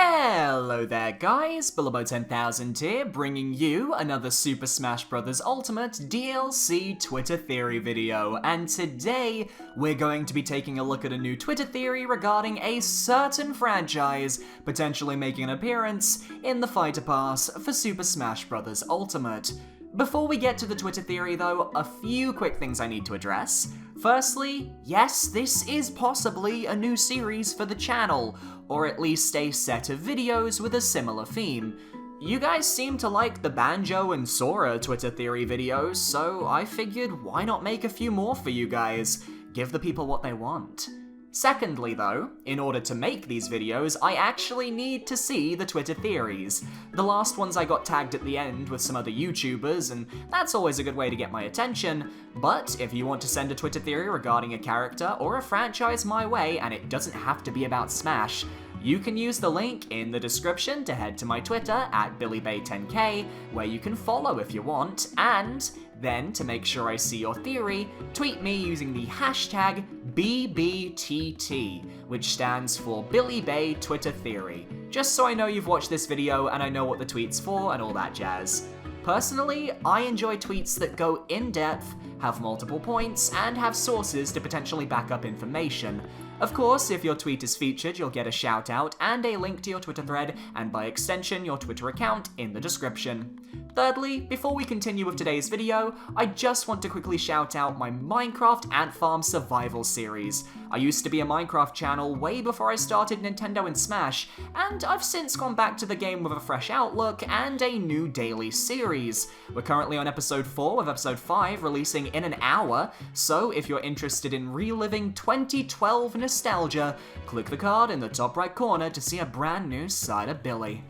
Hello there guys, Bilbo10000 here, bringing you another Super Smash Bros. Ultimate DLC Twitter theory video, and today we're going to be taking a look at a new Twitter theory regarding a certain franchise potentially making an appearance in the Fighter Pass for Super Smash Bros. Ultimate. Before we get to the Twitter theory though, a few quick things I need to address. Firstly, yes, this is possibly a new series for the channel, or at least a set of videos with a similar theme. You guys seem to like the Banjo and Sora Twitter theory videos, so I figured why not make a few more for you guys? Give the people what they want. Secondly though, in order to make these videos, I actually need to see the Twitter theories. The last ones I got tagged at the end with some other YouTubers, and that's always a good way to get my attention, but if you want to send a Twitter theory regarding a character or a franchise my way, and it doesn't have to be about Smash, you can use the link in the description to head to my Twitter at BillyBay10k, where you can follow if you want, and then, to make sure I see your theory, tweet me using the hashtag BBTT, which stands for Billy Bay Twitter Theory, just so I know you've watched this video and I know what the tweet's for and all that jazz. Personally, I enjoy tweets that go in-depth, have multiple points, and have sources to potentially back up information. Of course, if your tweet is featured, you'll get a shout out and a link to your Twitter thread, and by extension, your Twitter account in the description. Thirdly, before we continue with today's video, I just want to quickly shout out my Minecraft Ant Farm Survival series. I used to be a Minecraft channel way before I started Nintendo and Smash, and I've since gone back to the game with a fresh outlook and a new daily series. We're currently on episode 4 with episode 5 releasing in an hour, so if you're interested in reliving 2012 nostalgia, click the card in the top right corner to see a brand new side of Billy.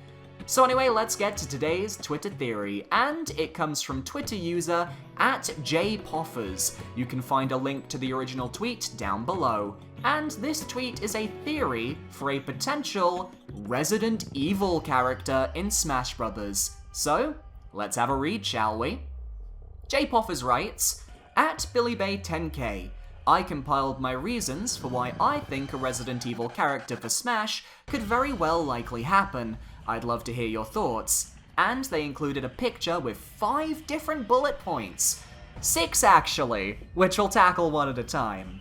So anyway, let's get to today's Twitter theory, and it comes from Twitter user @Jpofferz. You can find a link to the original tweet down below. And this tweet is a theory for a potential Resident Evil character in Smash Bros. So, let's have a read, shall we? Jpofferz writes, @BillyBay10k, I compiled my reasons for why I think a Resident Evil character for Smash could very well likely happen. I'd love to hear your thoughts. And they included a picture with 5 different bullet points. 6 actually, which we'll tackle one at a time.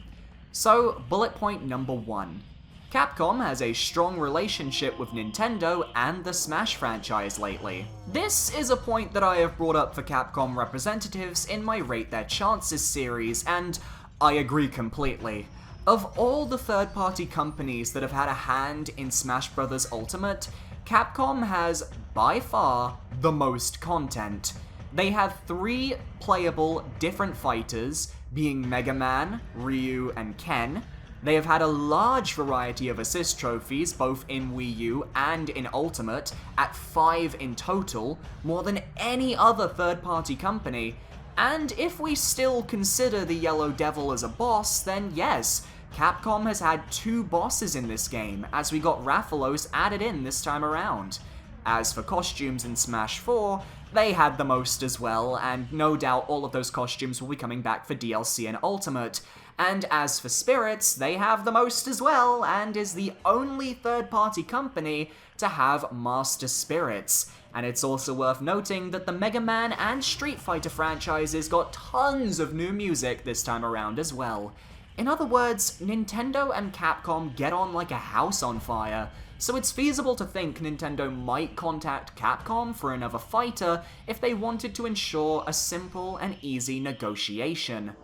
So, bullet point number 1. Capcom has a strong relationship with Nintendo and the Smash franchise lately. This is a point that I have brought up for Capcom representatives in my Rate Their Chances series, and I agree completely. Of all the third-party companies that have had a hand in Smash Bros. Ultimate, Capcom has, by far, the most content. They have 3 playable different fighters, being Mega Man, Ryu, and Ken. They have had a large variety of assist trophies, both in Wii U and in Ultimate, at 5 in total, more than any other third-party company. And if we still consider the Yellow Devil as a boss, then yes, Capcom has had 2 bosses in this game, as we got Rathalos added in this time around. As for costumes in Smash 4, they had the most as well, and no doubt all of those costumes will be coming back for DLC and Ultimate. And as for spirits, they have the most as well, and is the only third-party company to have Master Spirits. And it's also worth noting that the Mega Man and Street Fighter franchises got tons of new music this time around as well. In other words, Nintendo and Capcom get on like a house on fire, so it's feasible to think Nintendo might contact Capcom for another fighter if they wanted to ensure a simple and easy negotiation.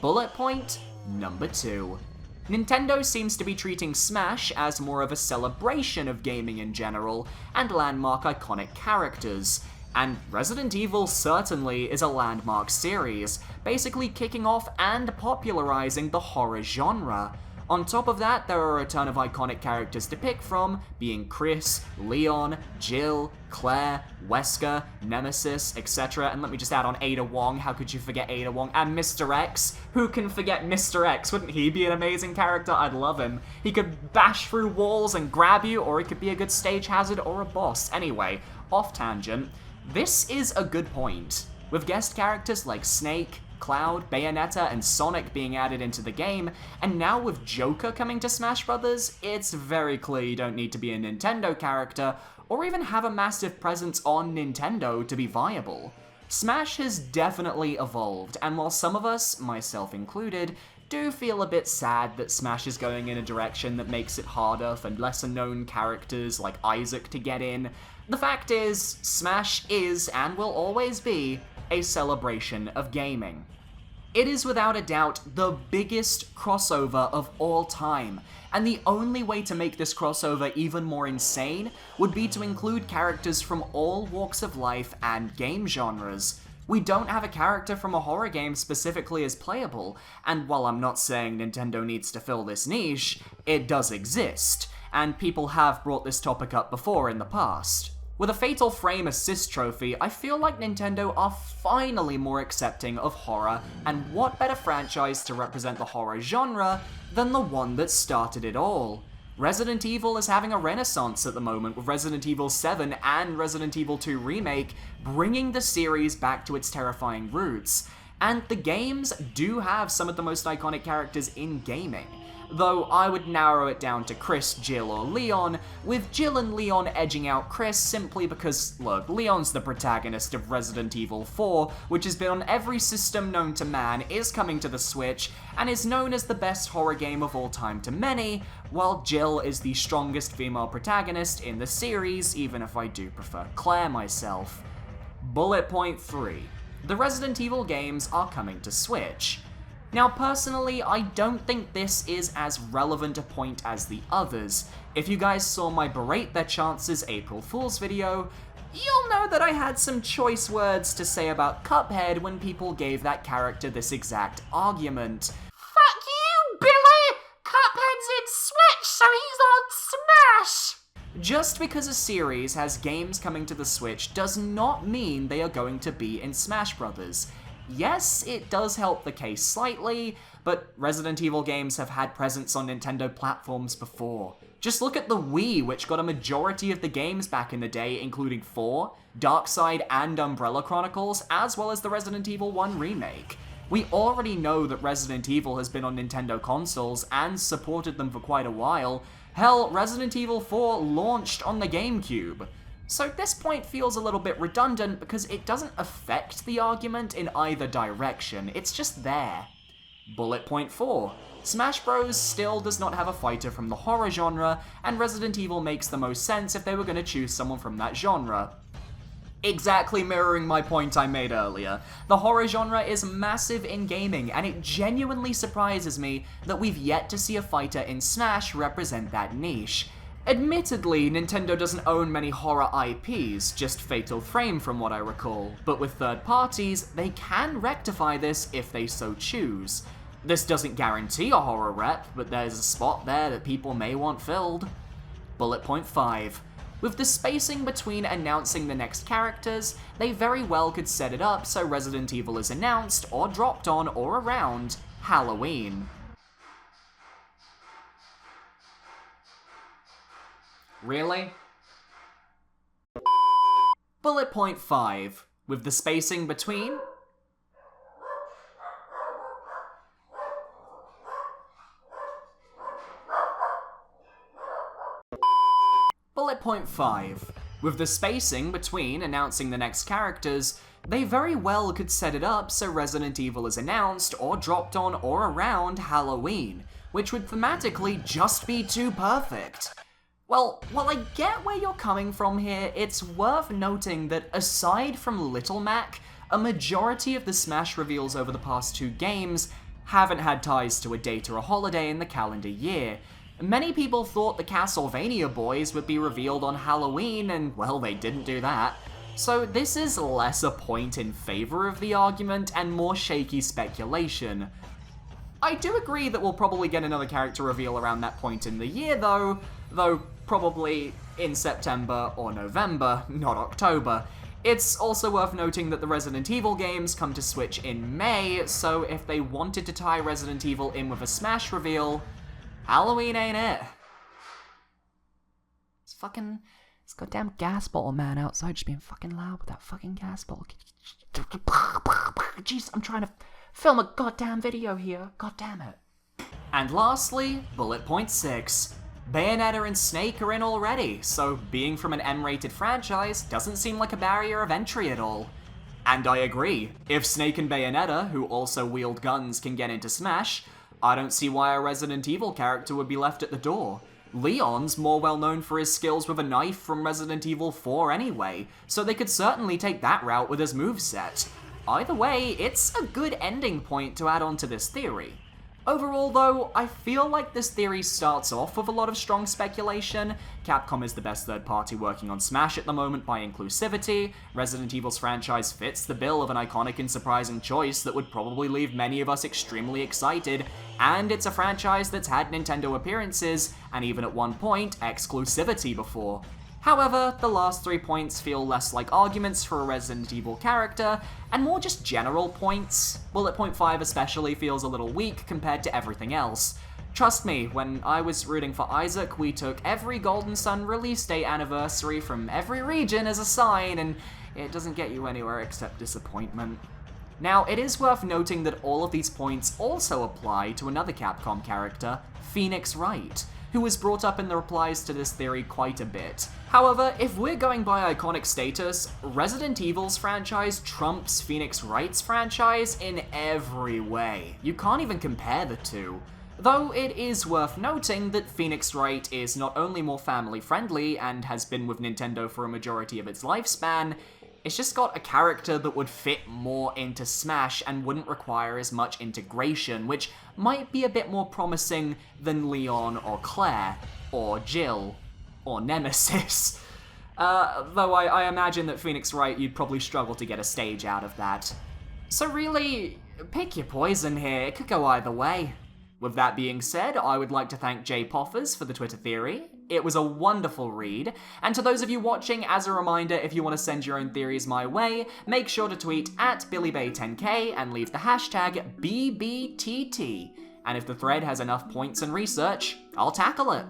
Bullet point number 2. Nintendo seems to be treating Smash as more of a celebration of gaming in general, and landmark iconic characters. And Resident Evil certainly is a landmark series, basically kicking off and popularizing the horror genre. On top of that, there are a ton of iconic characters to pick from, being Chris, Leon, Jill, Claire, Wesker, Nemesis, etc. And let me just add on Ada Wong, how could you forget Ada Wong? And Mr. X, who can forget Mr. X? Wouldn't he be an amazing character? I'd love him. He could bash through walls and grab you, or he could be a good stage hazard or a boss. Anyway, off tangent, this is a good point. With guest characters like Snake, Cloud, Bayonetta, and Sonic being added into the game, and now with Joker coming to Smash Bros., it's very clear you don't need to be a Nintendo character, or even have a massive presence on Nintendo to be viable. Smash has definitely evolved, and while some of us, myself included, do feel a bit sad that Smash is going in a direction that makes it harder for lesser-known characters like Isaac to get in, the fact is, Smash is, and will always be, a celebration of gaming. It is without a doubt the biggest crossover of all time, and the only way to make this crossover even more insane would be to include characters from all walks of life and game genres. We don't have a character from a horror game specifically as playable, and while I'm not saying Nintendo needs to fill this niche, it does exist, and people have brought this topic up before in the past. With a Fatal Frame Assist trophy, I feel like Nintendo are finally more accepting of horror, and what better franchise to represent the horror genre than the one that started it all? Resident Evil is having a renaissance at the moment, with Resident Evil 7 and Resident Evil 2 Remake bringing the series back to its terrifying roots, and the games do have some of the most iconic characters in gaming. Though I would narrow it down to Chris, Jill, or Leon, with Jill and Leon edging out Chris simply because, look, Leon's the protagonist of Resident Evil 4, which has been on every system known to man, is coming to the Switch, and is known as the best horror game of all time to many, while Jill is the strongest female protagonist in the series, even if I do prefer Claire myself. Bullet point 3. The Resident Evil games are coming to Switch. Now, personally, I don't think this is as relevant a point as the others. If you guys saw my Berate Their Chances April Fool's video, you'll know that I had some choice words to say about Cuphead when people gave that character this exact argument. Fuck you, Billy! Cuphead's in Switch, so he's on Smash! Just because a series has games coming to the Switch does not mean they are going to be in Smash Bros. Yes, it does help the case slightly, but Resident Evil games have had presence on Nintendo platforms before. Just look at the Wii, which got a majority of the games back in the day, including 4, Darkside, and Umbrella Chronicles, as well as the Resident Evil 1 remake. We already know that Resident Evil has been on Nintendo consoles and supported them for quite a while. Hell, Resident Evil 4 launched on the GameCube. So this point feels a little bit redundant because it doesn't affect the argument in either direction, it's just there. Bullet point 4. Smash Bros. Still does not have a fighter from the horror genre, and Resident Evil makes the most sense if they were going to choose someone from that genre. Exactly mirroring my point I made earlier. The horror genre is massive in gaming, and it genuinely surprises me that we've yet to see a fighter in Smash represent that niche. Admittedly, Nintendo doesn't own many horror IPs, just Fatal Frame from what I recall, but with third parties, they can rectify this if they so choose. This doesn't guarantee a horror rep, but there's a spot there that people may want filled. Bullet point 5. With the spacing between announcing the next characters, they very well could set it up so Resident Evil is announced or dropped on or around Halloween. Really? Bullet point 5. With the spacing between... Bullet point 5. With the spacing between announcing the next characters, they very well could set it up so Resident Evil is announced or dropped on or around Halloween, which would thematically just be too perfect. Well, while I get where you're coming from here, it's worth noting that aside from Little Mac, a majority of the Smash reveals over the past 2 games haven't had ties to a date or a holiday in the calendar year. Many people thought the Castlevania boys would be revealed on Halloween, and well, they didn't do that. So this is less a point in favor of the argument and more shaky speculation. I do agree that we'll probably get another character reveal around that point in the year though probably in September or November, not October. It's also worth noting that the Resident Evil games come to Switch in May, so if they wanted to tie Resident Evil in with a Smash reveal, Halloween ain't it. This goddamn gas bottle man outside just being fucking loud with that fucking gas bottle. Jeez, I'm trying to film a goddamn video here. God damn it. And lastly, bullet point 6. Bayonetta and Snake are in already, so being from an M-rated franchise doesn't seem like a barrier of entry at all. And I agree, if Snake and Bayonetta, who also wield guns, can get into Smash, I don't see why a Resident Evil character would be left at the door. Leon's more well known for his skills with a knife from Resident Evil 4 anyway, so they could certainly take that route with his moveset. Either way, it's a good ending point to add on to this theory. Overall though, I feel like this theory starts off with a lot of strong speculation. Capcom is the best third party working on Smash at the moment by inclusivity, Resident Evil's franchise fits the bill of an iconic and surprising choice that would probably leave many of us extremely excited, and it's a franchise that's had Nintendo appearances, and even at one point, exclusivity before. However, the last 3 points feel less like arguments for a Resident Evil character, and more just general points. Bullet point 5 especially feels a little weak compared to everything else. Trust me, when I was rooting for Isaac, we took every Golden Sun release date anniversary from every region as a sign, and it doesn't get you anywhere except disappointment. Now, it is worth noting that all of these points also apply to another Capcom character, Phoenix Wright, who was brought up in the replies to this theory quite a bit. However, if we're going by iconic status, Resident Evil's franchise trumps Phoenix Wright's franchise in every way. You can't even compare the two. Though it is worth noting that Phoenix Wright is not only more family-friendly and has been with Nintendo for a majority of its lifespan, it's just got a character that would fit more into Smash and wouldn't require as much integration, which might be a bit more promising than Leon or Claire, or Jill, or Nemesis. Though I imagine that Phoenix Wright, you'd probably struggle to get a stage out of that. So really, pick your poison here, it could go either way. With that being said, I would like to thank Jpofferz for the Twitter theory. It was a wonderful read, and to those of you watching, as a reminder, if you want to send your own theories my way, make sure to tweet at BillyBay10k and leave the hashtag BBTT. And if the thread has enough points and research, I'll tackle it.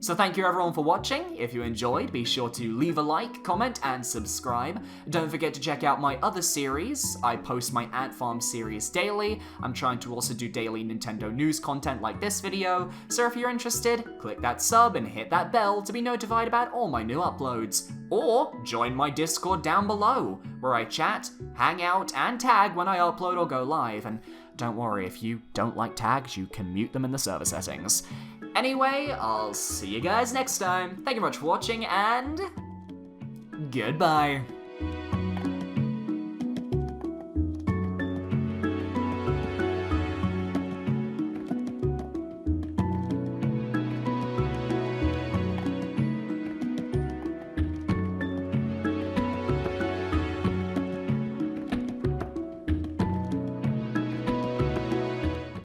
So thank you everyone for watching. If you enjoyed, be sure to leave a like, comment, and subscribe. Don't forget to check out my other series. I post my Ant Farm series daily. I'm trying to also do daily Nintendo news content like this video, so if you're interested, click that sub and hit that bell to be notified about all my new uploads. Or join my Discord down below, where I chat, hang out, and tag when I upload or go live. And don't worry, if you don't like tags, you can mute them in the server settings. Anyway, I'll see you guys next time. Thank you very much for watching, and goodbye.